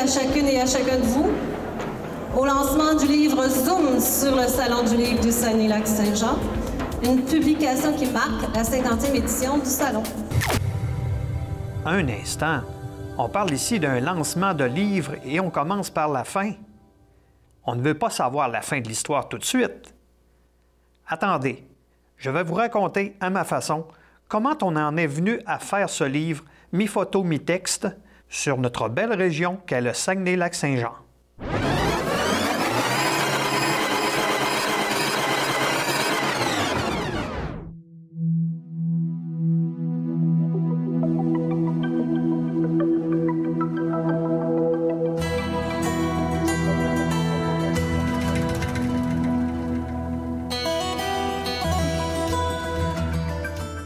chacune et à chacun de vous au lancement du livre Zoom sur le Salon du livre du Saguenay-Lac-Saint-Jean, une publication qui marque la 50e édition du Salon. Un instant, on parle ici d'un lancement de livre et on commence par la fin. On ne veut pas savoir la fin de l'histoire tout de suite. Attendez, je vais vous raconter à ma façon comment on en est venu à faire ce livre mi-photo, mi-texte sur notre belle région qu'est le Saguenay-Lac-Saint-Jean.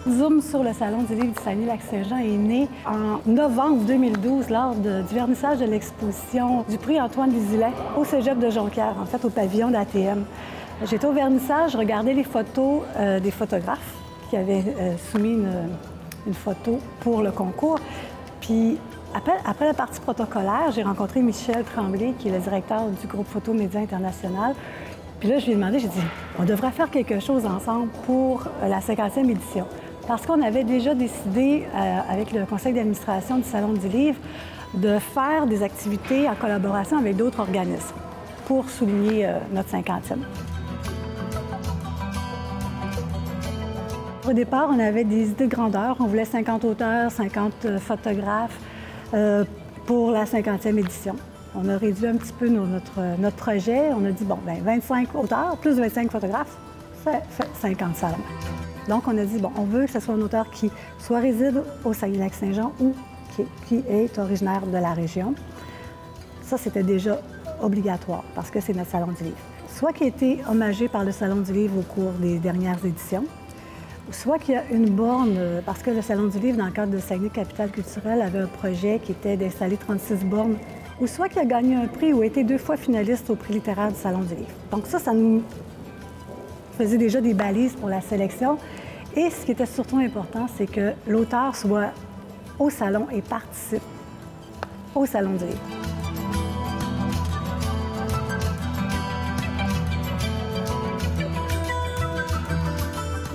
Zoom sur le Salon du livre du Saguenay-Lac-Saint-Jean est né en novembre 2012 lors du vernissage de l'exposition du prix Antoine Vézillet au Cégep de Jonquière, en fait au pavillon d'ATM. J'étais au vernissage, je regardais les photos des photographes qui avaient soumis une photo pour le concours. Puis après la partie protocolaire, j'ai rencontré Michel Tremblay, qui est le directeur du groupe Photo Média International. Puis là, je lui ai demandé, j'ai dit, on devrait faire quelque chose ensemble pour la 50e édition. Parce qu'on avait déjà décidé, avec le conseil d'administration du Salon du livre, de faire des activités en collaboration avec d'autres organismes pour souligner notre 50e. Au départ, on avait des idées de grandeur. On voulait 50 auteurs, 50 photographes pour la 50e édition. On a réduit un petit peu notre projet. On a dit, bon, bien, 25 auteurs plus 25 photographes, ça fait 50 salons. Donc, on a dit, bon, on veut que ce soit un auteur qui soit réside au Saguenay-Lac-Saint-Jean ou qui est originaire de la région. Ça, c'était déjà obligatoire parce que c'est notre Salon du livre. Soit qui a été hommagé par le Salon du livre au cours des dernières éditions, soit qu'il y a une borne, parce que le Salon du livre, dans le cadre de Saguenay Capitale culturelle, avait un projet qui était d'installer 36 bornes, ou soit qu'il a gagné un prix ou a été 2 fois finaliste au prix littéraire du Salon du livre. Donc ça nous faisait déjà des balises pour la sélection. Et ce qui était surtout important, c'est que l'auteur soit au salon et participe au Salon du livre.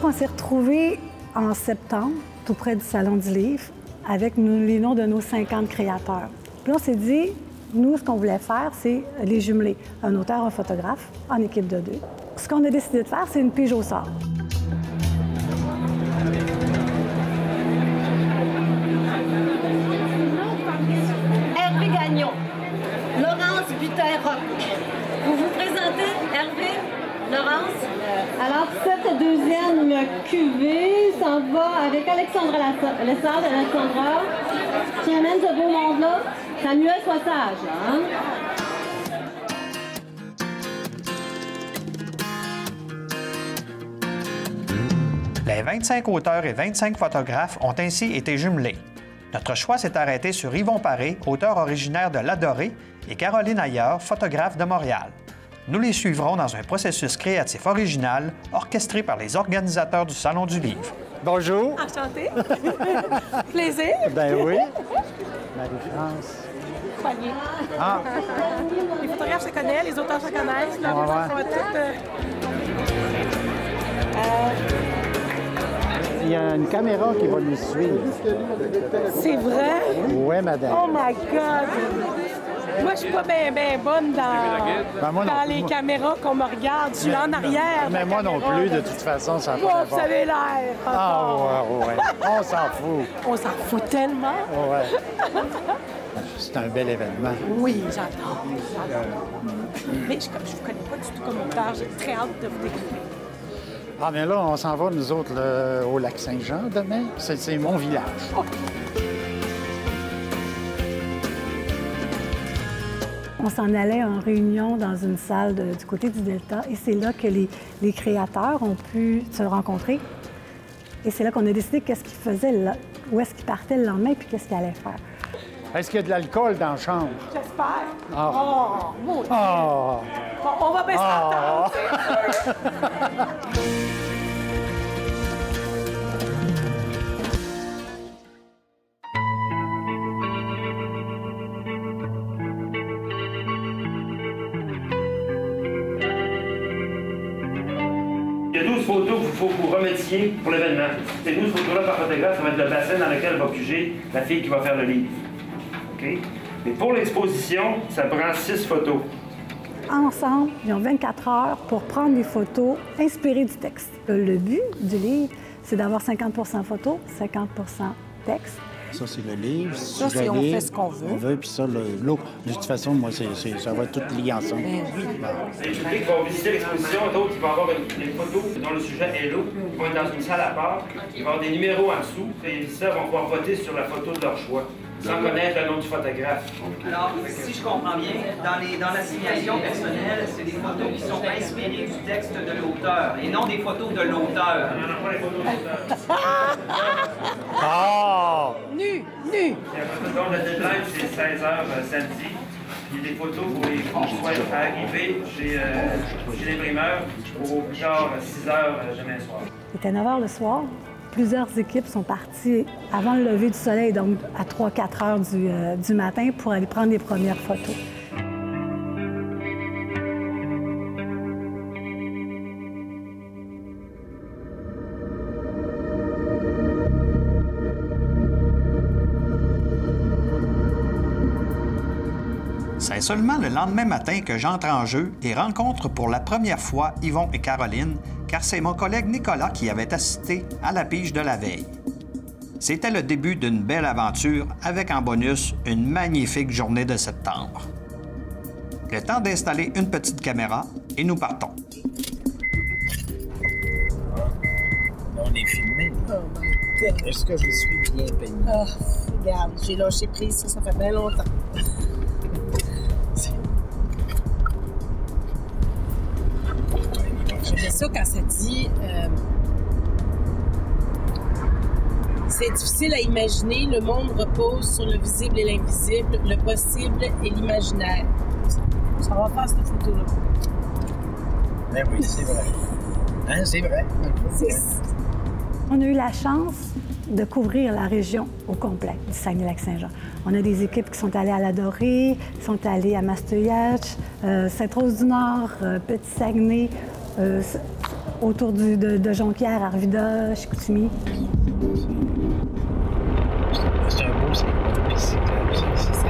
On s'est retrouvés en septembre, tout près du Salon du livre, avec les noms de nos 50 créateurs. Puis on s'est dit, nous, ce qu'on voulait faire, c'est les jumeler. Un auteur, un photographe, en équipe de 2. Ce qu'on a décidé de faire, c'est une pige au sort. Hervé Gagnon, Laurence Butin-Roch. Vous vous présentez, Hervé, Laurence? Alors, cette deuxième cuvée s'en va avec Alexandra Lessard d'Alexandra, qui amène ce beau monde-là. Samuel, sois sage, là, hein? Les 25 auteurs et 25 photographes ont ainsi été jumelés. Notre choix s'est arrêté sur Yvon Paré, auteur originaire de l'Adoré, et Caroline Aillard, photographe de Montréal. Nous les suivrons dans un processus créatif original orchestré par les organisateurs du Salon du livre. Bonjour. Enchantée. Plaisir. Ben oui. Marie-France. Poignée. Ah. Les photographes se connaissent, les auteurs se connaissent. Là, on va tout, Il y a une caméra qui va nous suivre. C'est vrai? Oui, madame. Oh my God! Moi, je suis pas bien bonne dans les caméras qu'on me regarde. Je suis en arrière. Mais moi non plus, de toute façon, ça Moi, vous avez l'air. Ah, ouais. On s'en fout. On s'en fout tellement. Ouais. C'est un bel événement. Oui, j'adore. Mais je vous connais pas du tout comme auteur. J'ai très hâte de vous découvrir. Ah, mais là, on s'en va, nous autres, au Lac-Saint-Jean demain. C'est mon village. Oh. On s'en allait en réunion dans une salle du côté du Delta et c'est là que les créateurs ont pu se rencontrer. Et c'est là qu'on a décidé qu'est-ce qu'ils faisaient, où est-ce qu'ils partaient le lendemain puis qu'est-ce qu'ils allaient faire. Est-ce qu'il y a de l'alcool dans la chambre? J'espère. Ah. Oh, mon Dieu. Oh. Bon, on va baisser la table. photos qu'il faut que vous remettiez pour l'événement. Ces 12 photos-là par photographe, ça va être le bassin dans lequel va piger la fille qui va faire le livre. OK? Mais pour l'exposition, ça prend 6 photos. Ensemble, ils ont 24 heures pour prendre des photos inspirées du texte. Le but du livre, c'est d'avoir 50 photos, 50 texte. Ça, c'est le livre. Ça, c'est on fait ce qu'on veut. Puis ça, l'eau. De toute façon, moi, ça va être tout lié ensemble. Ben oui. Les publics vont visiter l'exposition, d'autres, ils vont avoir des photos dont le sujet est l'eau. Ils vont être dans une salle à part. Il va y avoir des numéros en dessous. Et les visiteurs vont pouvoir voter sur la photo de leur choix, sans connaître le nom du photographe. Alors, si je comprends bien, dans l'assignation personnelle, c'est des photos qui sont inspirées du texte de l'auteur et non des photos de l'auteur. On n'en a pas les photos de l'auteur. Ah! Nu! Donc, le deadline, c'est 16h samedi. Il y a des photos pour les soient arrivés chez l'imprimeur au plus tard 6h demain soir. Il était 9 h le soir. Plusieurs équipes sont parties avant le lever du soleil, donc à 3-4 heures du matin, pour aller prendre les premières photos. C'est seulement le lendemain matin que j'entre en jeu et rencontre pour la première fois Yvon et Caroline, car c'est mon collègue Nicolas qui avait assisté à la pige de la veille. C'était le début d'une belle aventure avec en bonus une magnifique journée de septembre. Le temps d'installer une petite caméra et nous partons. On est filmé. Oh my God. Est-ce que je suis bien payé? Oh, regarde, j'ai lâché prise, ça fait bien longtemps. J'aimais ça quand ça dit... c'est difficile à imaginer, le monde repose sur le visible et l'invisible, le possible et l'imaginaire. Ça va faire cette photo-là. Ben oui, c'est vrai. Hein, c'est vrai. On a eu la chance de couvrir la région au complet du Saguenay-Lac-Saint-Jean. On a des équipes qui sont allées à la Dorée, qui sont allées à Masteuillache, Sainte-Rose-du-Nord, Petit-Saguenay, autour de Jonquière, Arvida, Chicoutimi. C'est un beau secteur pisciclable, c'est ça.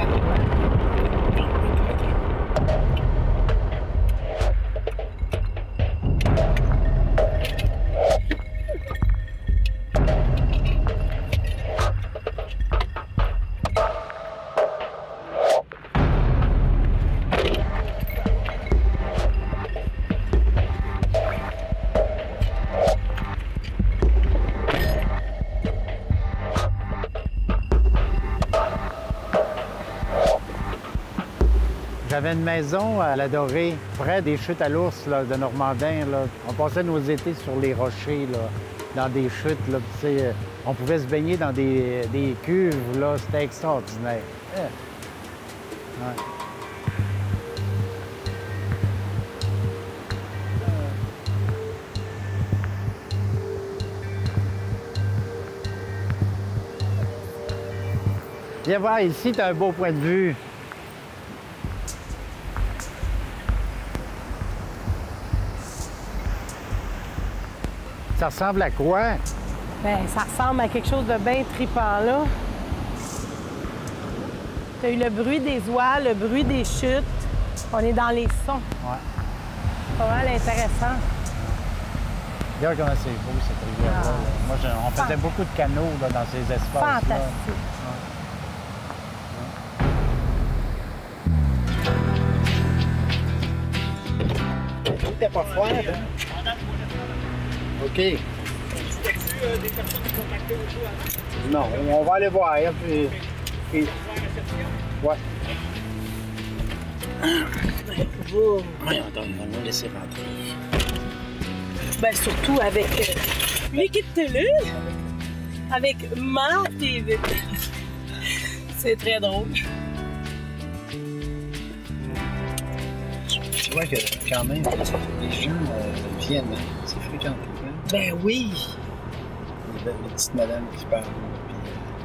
J'avais une maison à la Dorée, près des chutes à l'ours de Normandin. Là. On passait nos étés sur les rochers, là, dans des chutes. Là, on pouvait se baigner dans des cuves. C'était extraordinaire. Ouais. Viens voir, ici, tu as un beau point de vue. Ça ressemble à quoi? Bien, ça ressemble à quelque chose de bien trippant, là. Tu as eu le bruit des oies, le bruit des chutes. On est dans les sons. Ouais. Pas mal intéressant. Regarde comment c'est beau, cette rivière-là. Moi, on faisait beaucoup de canots là, dans ces espaces-là. Fantastique. T'es pas froid, hein? OK. As-tu vu des personnes qui contactaient au avant? Non, on va aller voir, puis... On va faire la réception? Ouais. Oui, attends, ils vont nous laisser rentrer. Bien, surtout avec l'équipe télé, avec ma TV. C'est très drôle. Tu vois que quand même, les gens viennent, c'est fréquent. Hein? Ben oui. Les petites madames qui parlent.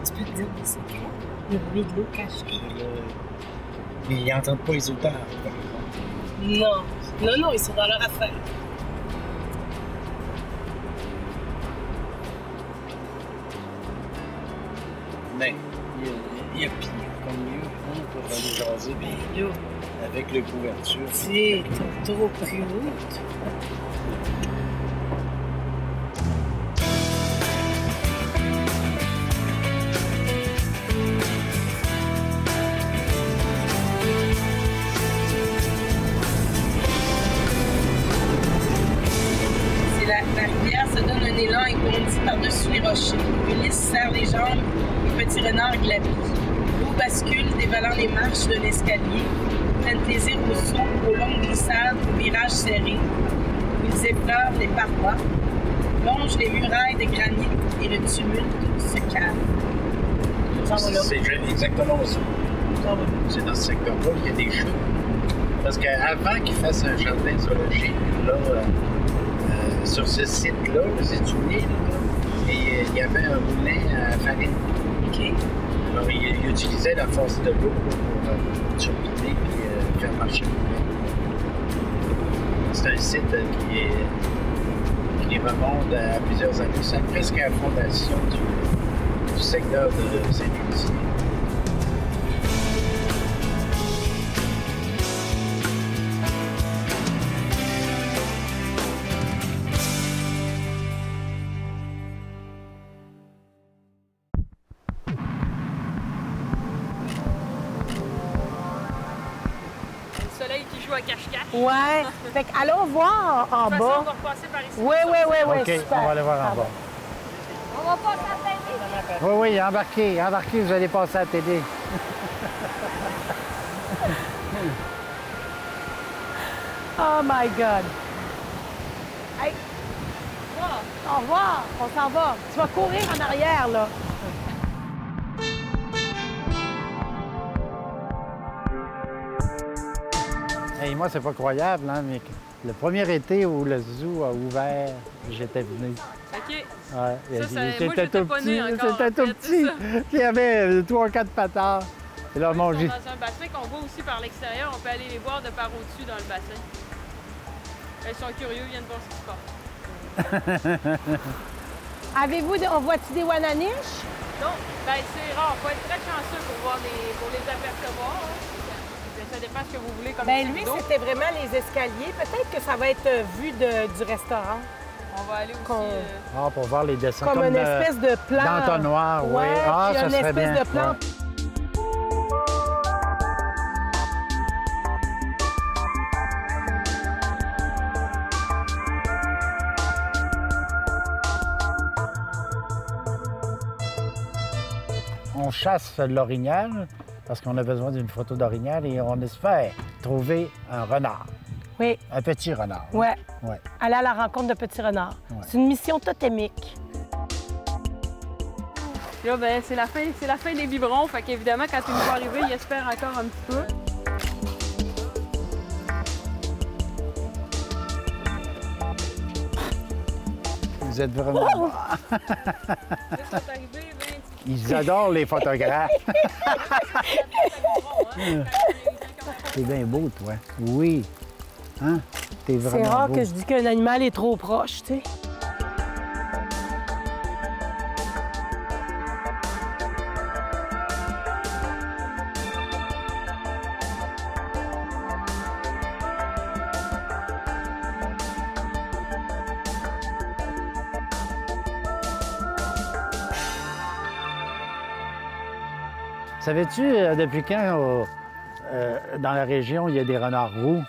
Tu peux te dire que c'est quoi? Le bruit de l'eau cache. Mais ils n'entendent pas les auteurs. Non. Non, non, ils sont dans leur affaire. y a pire comme lieu pour aller jaser bien avec le couverture. C'est trop cute. La rivière se donne un élan et bondit par-dessus les rochers. Ulysse serre les jambes et Petit Renard glapit. L'eau bascule, dévalant les marches d'un escalier. Prennent plaisir au saut, aux longues glissades, aux virages serrés. Ils effleurent les parois, longent les murailles de granit et le tumulte se calme. C'est exactement ça. C'est dans ce secteur-là qu'il y a des chutes. Parce qu'avant qu'ils fassent un jardin zoologique, là, sur ce site-là, c'est une île, et il y avait un moulin à farine. OK. Alors, il utilisait la force de l'eau pour turbiner et faire marcher le moulin. C'est un site qui remonte à plusieurs années. C'est presque à la fondation du secteur de Saint-Lucie. À cache-cache. Ouais. Fait allons voir en bas. On va repasser par ici. Oui, OK, super. on va aller voir en bas. On va passer à la télé. Oui, embarquez, vous allez passer à la télé. Oh my God. Hey. Au revoir. On s'en va. Tu vas courir en arrière, là. Hey, moi, c'est pas croyable, hein, mais le premier été où le zoo a ouvert, j'étais venu. OK. Ouais, moi, j'étais pas née encore. C'était tout petit. Il y avait 3 ou 4 patards. Et là, Ils sont dans un bassin qu'on voit aussi par l'extérieur. On peut aller les voir de par au-dessus dans le bassin. Ils sont curieux, ils viennent voir ce qui se passe. Avez-vous, on voit-tu des Wananiches? Non, ben c'est rare. Il faut être très chanceux pour les apercevoir. Hein. Ça dépend ce que vous voulez comme Ben lui, c'était vraiment les escaliers. Peut-être que ça va être vu du restaurant. On va aller aussi... pour voir les dessins. Comme une espèce de plan. D'entonnoir, oui. Ouais, Ah, puis ça une serait espèce bien. de plan. Ouais. On chasse l'orignal parce qu'on a besoin d'une photo d'orignal et on espère trouver un renard. Oui. Un petit renard. Ouais. Ouais. Aller à la rencontre de petits renards. Ouais. C'est une mission totémique. Là, ben, c'est la fin des biberons. Fait qu'évidemment, quand il nous voit arriver, il espère encore un petit peu. Vous êtes vraiment... Là, ils sont arrivés, ben, Ils adorent les photographes. C'est bien beau, toi. Oui. Hein? T'es vraiment C'est rare beau. que je dis qu'un animal est trop proche, tu sais. Savais-tu depuis quand dans la région il y a des renards roux?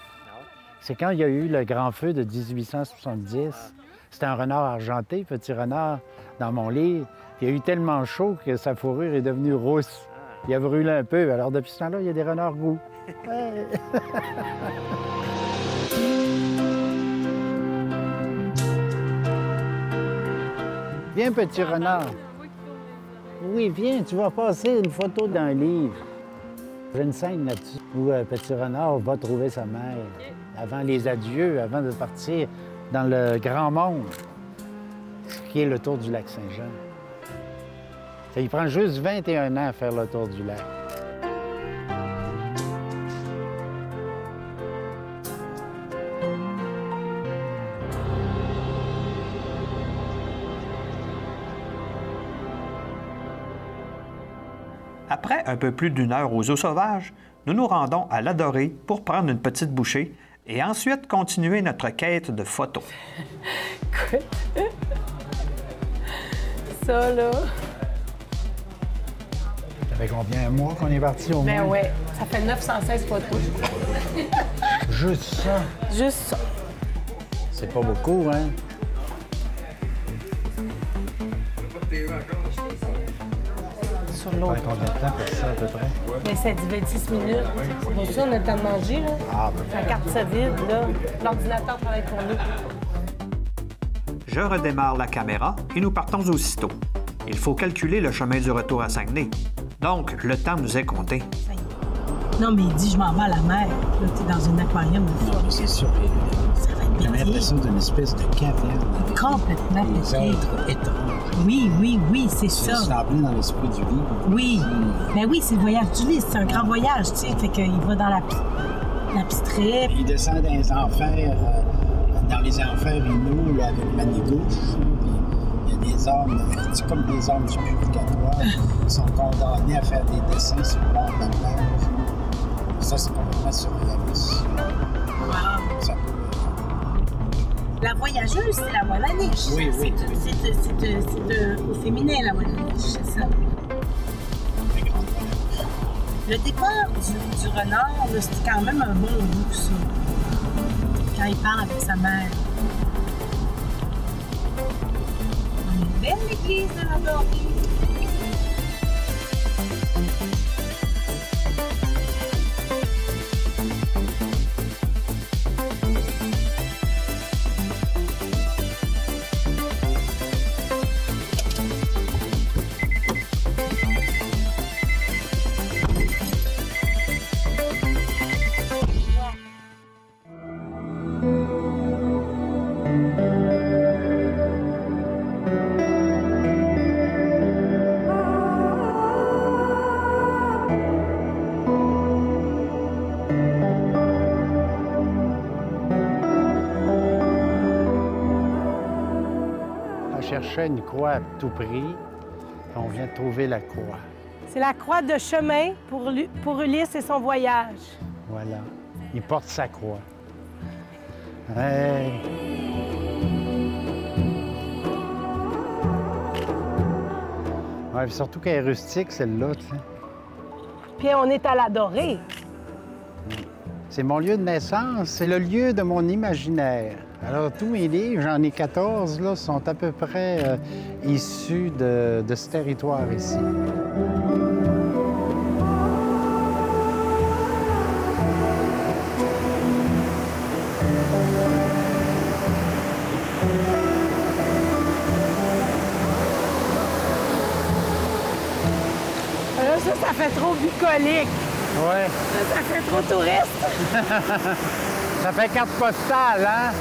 C'est quand il y a eu le grand feu de 1870. C'était un renard argenté, petit renard, dans mon livre. Il a eu tellement chaud que sa fourrure est devenue rousse. Il a brûlé un peu. Alors depuis ce temps-là, il y a des renards roux. Ouais. Viens, petit renard. Oui, viens, tu vas passer une photo d'un livre. J'ai une scène là-dessus où un petit renard va trouver sa mère avant les adieux, avant de partir dans le grand monde, qui est le tour du lac Saint-Jean. Il prend juste 21 ans à faire le tour du lac. À Après un peu plus d'1 heure aux eaux sauvages, nous nous rendons à l'Adorée pour prendre une petite bouchée et ensuite continuer notre quête de photos. Écoute, ça, là... Ça fait combien de mois qu'on est parti au moins? Ben ouais, ça fait 916 photos. Juste ça? Juste ça. C'est pas beaucoup, hein? Sur l'autre. Combien de temps pour ça, à peu près? Mais ça dit 26 minutes. C'est pour ça, on a le temps de manger, là. Ah, ben... La carte se vide, là. L'ordinateur travaille pour nous. Je redémarre la caméra et nous partons aussitôt. Il faut calculer le chemin du retour à Saguenay. Donc, le temps nous est compté. Non, mais il dit, je m'en vais à la mer. Là, t'es dans un aquarium. Non, c'est sûr. J'ai l'impression d'une espèce de caverne. Complètement des êtres étranges. Oui, oui, oui, c'est ça. C'est en plein dans l'esprit du livre. Oui. Mais oui, c'est le voyage du livre. C'est un grand voyage, tu sais. Fait qu'il va dans la petite trip. Il descend dans les enfers, inouïs, là, avec Manigouche. Il y a des hommes, c'est comme des hommes du purgatoire, qui sont condamnés à faire des dessins sur le bord de la plage. Ça, c'est complètement surréaliste. Wow. La voyageuse, c'est la Wallaniche. Oui, oui. C'est au féminin, la Wallaniche, c'est ça. Le départ du renard, c'était quand même un bon goût, ça. Quand il parle avec sa mère. Une belle église de la Dorée. Une croix à tout prix. On vient de trouver la croix. C'est la croix de chemin pour Ulysse et son voyage. Voilà. Il porte sa croix. Hey. Ouais, surtout qu'elle est rustique, celle-là, tu sais. Puis on est à l'Adorée. C'est mon lieu de naissance, c'est le lieu de mon imaginaire. Alors, tous mes livres, j'en ai 14, là, sont à peu près issus de ce territoire ici. Là, ça fait trop bucolique. Ouais. Ça fait trop touriste. Ça fait carte postale, hein?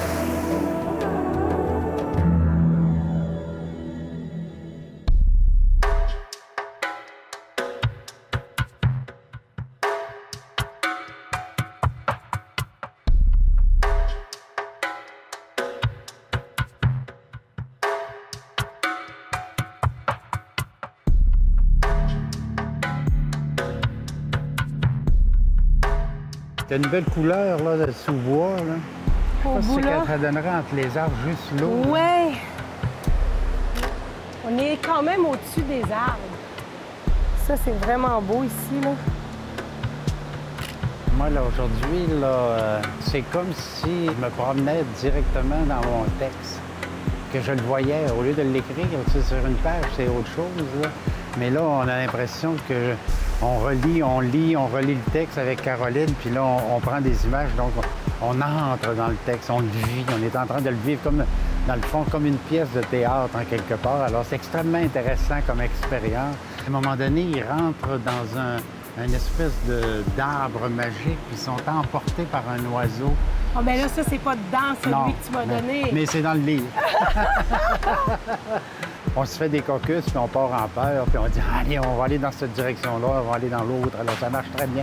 C'est une belle couleur là, de sous-bois. Je sais pas si ça donnerait entre les arbres juste là. Ouais. On est quand même au-dessus des arbres. Ça, c'est vraiment beau ici, là. Moi, là, aujourd'hui, c'est comme si je me promenais directement dans mon texte, que je le voyais. Au lieu de l'écrire sur une page, c'est autre chose, là. Mais là, on a l'impression que on relit le texte avec Caroline, puis là, on prend des images, donc on entre dans le texte, on le vit, on est en train de le vivre comme, dans le fond, comme une pièce de théâtre, en quelque part. Alors, c'est extrêmement intéressant comme expérience. À un moment donné, ils rentrent dans une espèce d'arbre magique, puis ils sont emportés par un oiseau. Oh, bien là, ça, c'est pas dedans, celui que tu m'as donné. Mais c'est dans le livre. On se fait des caucus, puis on part en peur, puis on dit « Allez, on va aller dans cette direction-là, on va aller dans l'autre. » Alors, ça marche très bien.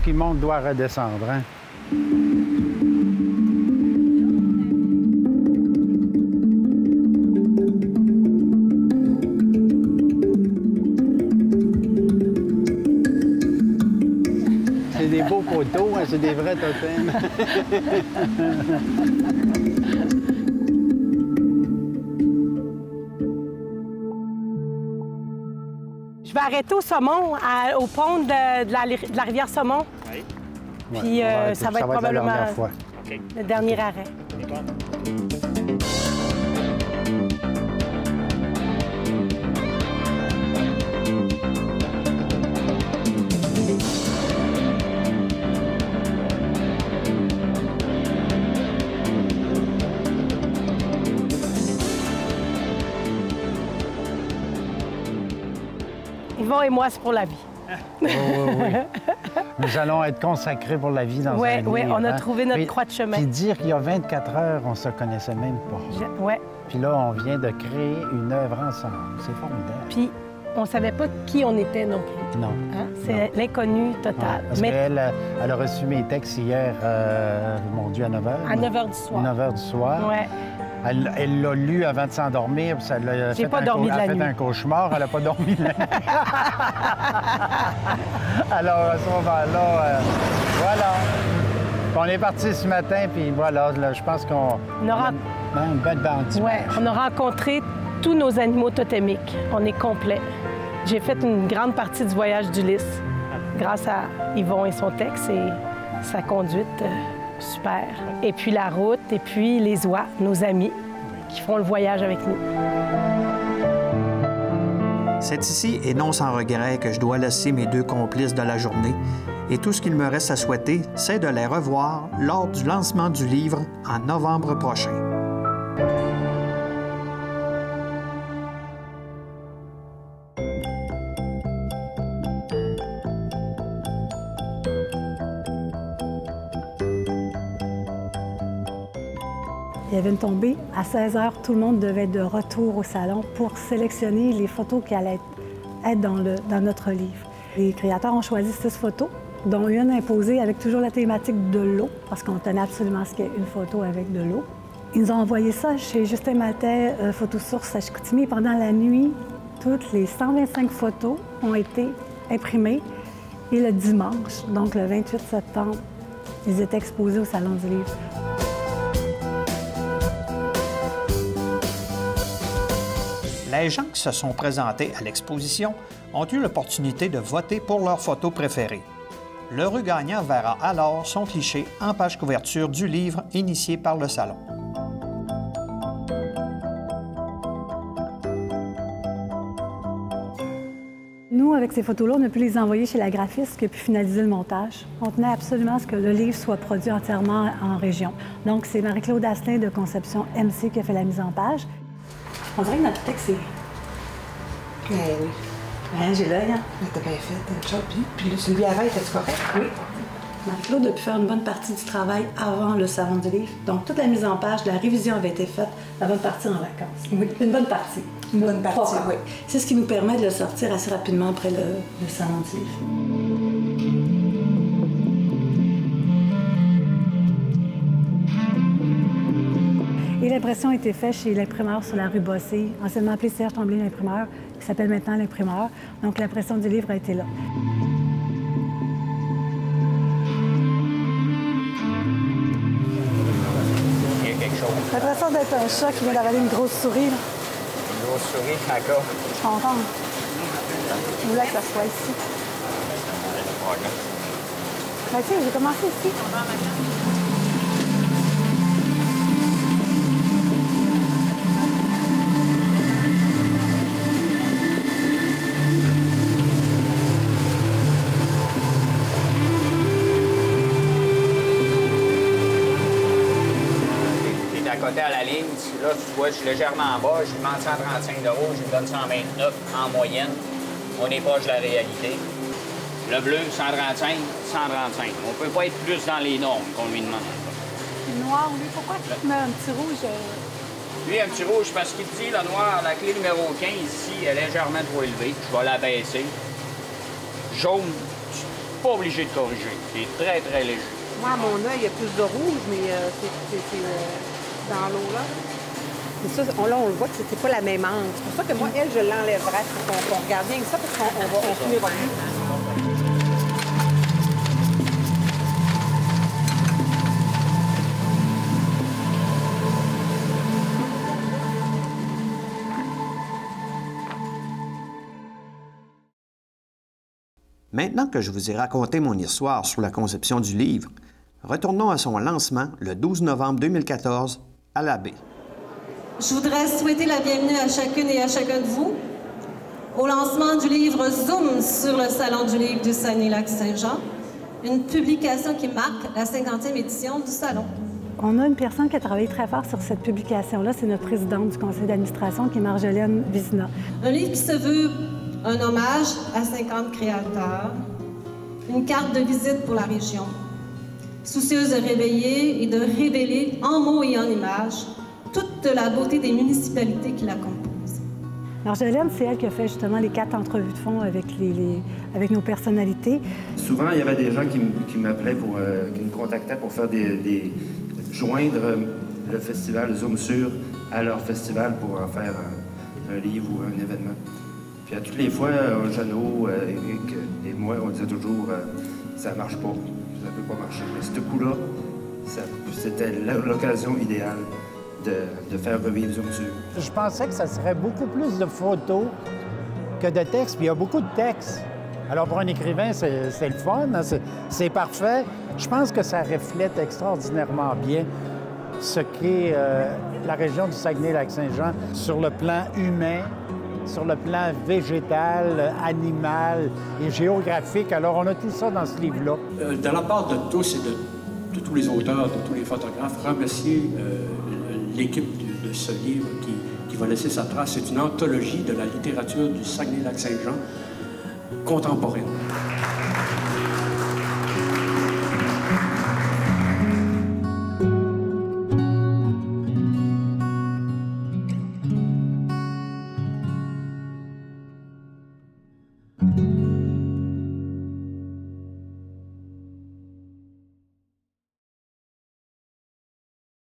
qui monte doit redescendre, hein? C'est des beaux poteaux, hein? C'est des vrais totems. Je vais arrêter au Saumon, au pont de la rivière Saumon. Oui. Puis ça va être probablement la dernière fois. Le dernier arrêt. Yvon et moi, c'est pour la vie. Oui. Nous allons être consacrés pour la vie dans un livre. Oui, on a trouvé notre croix de chemin. Puis dire qu'il y a 24 heures, on ne se connaissait même pas. Oui. Puis là, on vient de créer une œuvre ensemble. C'est formidable. Puis on ne savait pas qui on était non plus. Non. Hein? C'est l'inconnu total. Parce qu'elle a reçu mes textes hier, mon Dieu, à 9 h. À 9 h du soir. 9 h du soir. Oui. Elle l'a lu avant de s'endormir, puis ça l'a fait, un cauchemar. Elle n'a pas dormi la nuit. Alors, à ce moment-là, voilà. Puis on est parti ce matin, puis voilà, là, je pense qu'on a une belle bande. Oui, on a rencontré tous nos animaux totémiques. On est complet. J'ai fait une grande partie du voyage d'Ulysse grâce à Yvon et son texte et sa conduite. Super. Et puis la route, et puis les oies, nos amis, qui font le voyage avec nous. C'est ici, et non sans regret, que je dois laisser mes deux complices de la journée. Et tout ce qu'il me reste à souhaiter, c'est de les revoir lors du lancement du livre en novembre prochain. Il y avait une tombée. À 16 h, tout le monde devait être de retour au salon pour sélectionner les photos qui allaient être dans notre livre. Les créateurs ont choisi 6 photos, dont une imposée avec toujours la thématique de l'eau, parce qu'on tenait absolument à ce qu'il y ait une photo avec de l'eau. Ils nous ont envoyé ça chez Justin Maltais, Photosource à Chicoutimi. Pendant la nuit, toutes les 125 photos ont été imprimées. Et le dimanche, donc le 28 septembre, ils étaient exposés au Salon du livre. Les gens qui se sont présentés à l'exposition ont eu l'opportunité de voter pour leur photo préférée. L'heureux gagnant verra alors son cliché en page couverture du livre initié par le Salon. Nous, avec ces photos-là, on a pu les envoyer chez la graphiste qui a pu finaliser le montage. On tenait absolument à ce que le livre soit produit entièrement en région. Donc, c'est Marie-Claude Asselin de Conception MC qui a fait la mise en page. On dirait que notre texte, c'est... Oui. Hein, j'ai l'œil, hein? T'as bien fait, puis celui avant, était-tu correct? Oui. Marie-Claude a pu faire une bonne partie du travail avant le Salon du livre. Donc, toute la mise en page, la révision avait été faite avant de partir en vacances. Oui. Une bonne partie. Une bonne partie, oui. C'est ce qui nous permet de le sortir assez rapidement après le Salon du livre. Et l'impression a été faite chez l'imprimeur sur la rue Bossé, anciennement appelé Serge Tremblay l'imprimeur, qui s'appelle maintenant l'imprimeur. Donc l'impression du livre a été là. Il y a quelque chose. J'ai l'impression d'être un chat qui vient d'avaler une grosse souris. Là. Une grosse souris, d'accord. Je suis contente. Je voulais que ça soit ici. Ben, tu sais, j'ai commencé ici. À la ligne, là, tu vois, je suis légèrement en bas, je lui demande 135 €, je lui donne 129 en moyenne. On est proche de la réalité. Le bleu, 135, 135. On peut pas être plus dans les normes qu'on lui demande. Le noir, lui, pourquoi tu mets un petit rouge? Lui, un petit rouge, parce qu'il dit, le noir, la clé numéro 15, ici, est légèrement trop élevée. Je vais la baisser. Jaune, pas obligé de corriger. C'est très, très léger. Moi, à mon œil, il y a plus de rouge, mais c'est dans l'eau, là. C'est ça, là, on le voit que c'est pas la même angle. C'est pour ça que moi, elle, je l'enlèverais pour qu'on regarde bien ça, parce qu'on finira plus. Maintenant que je vous ai raconté mon histoire sur la conception du livre, retournons à son lancement le 12 novembre 2014 à la baie. Je voudrais souhaiter la bienvenue à chacune et à chacun de vous au lancement du livre Zoom sur le Salon du livre du Saguenay-Lac-Saint-Jean, une publication qui marque la 50e édition du Salon. On a une personne qui a travaillé très fort sur cette publication-là, c'est notre présidente du conseil d'administration, qui est Marjolaine Vizina. Un livre qui se veut un hommage à 50 créateurs, une carte de visite pour la région, soucieuse de réveiller et de révéler en mots et en images toute la beauté des municipalités qui la composent. Marjolaine, c'est elle qui a fait justement les 4 entrevues de fond avec, avec nos personnalités. Souvent, il y avait des gens qui m'appelaient, qui me contactaient pour faire joindre le festival Zoom Sur à leur festival pour en faire un livre ou un événement. Puis à toutes les fois, Jeannot, Éric et moi, on disait toujours ça marche pas, ça peut pas marcher. Mais ce coup-là, c'était l'occasion idéale de faire revivre Zoom Sur. Je pensais que ça serait beaucoup plus de photos que de textes, puis il y a beaucoup de textes. Alors pour un écrivain, c'est le fun, hein? C'est parfait. Je pense que ça reflète extraordinairement bien ce qu'est la région du Saguenay-Lac-Saint-Jean sur le plan humain, sur le plan végétal, animal et géographique. Alors, on a tout ça dans ce livre-là. De la part de tous et de tous les auteurs, de tous les photographes, remercier l'équipe de ce livre qui va laisser sa trace. C'est une anthologie de la littérature du Saguenay-Lac-Saint-Jean contemporaine.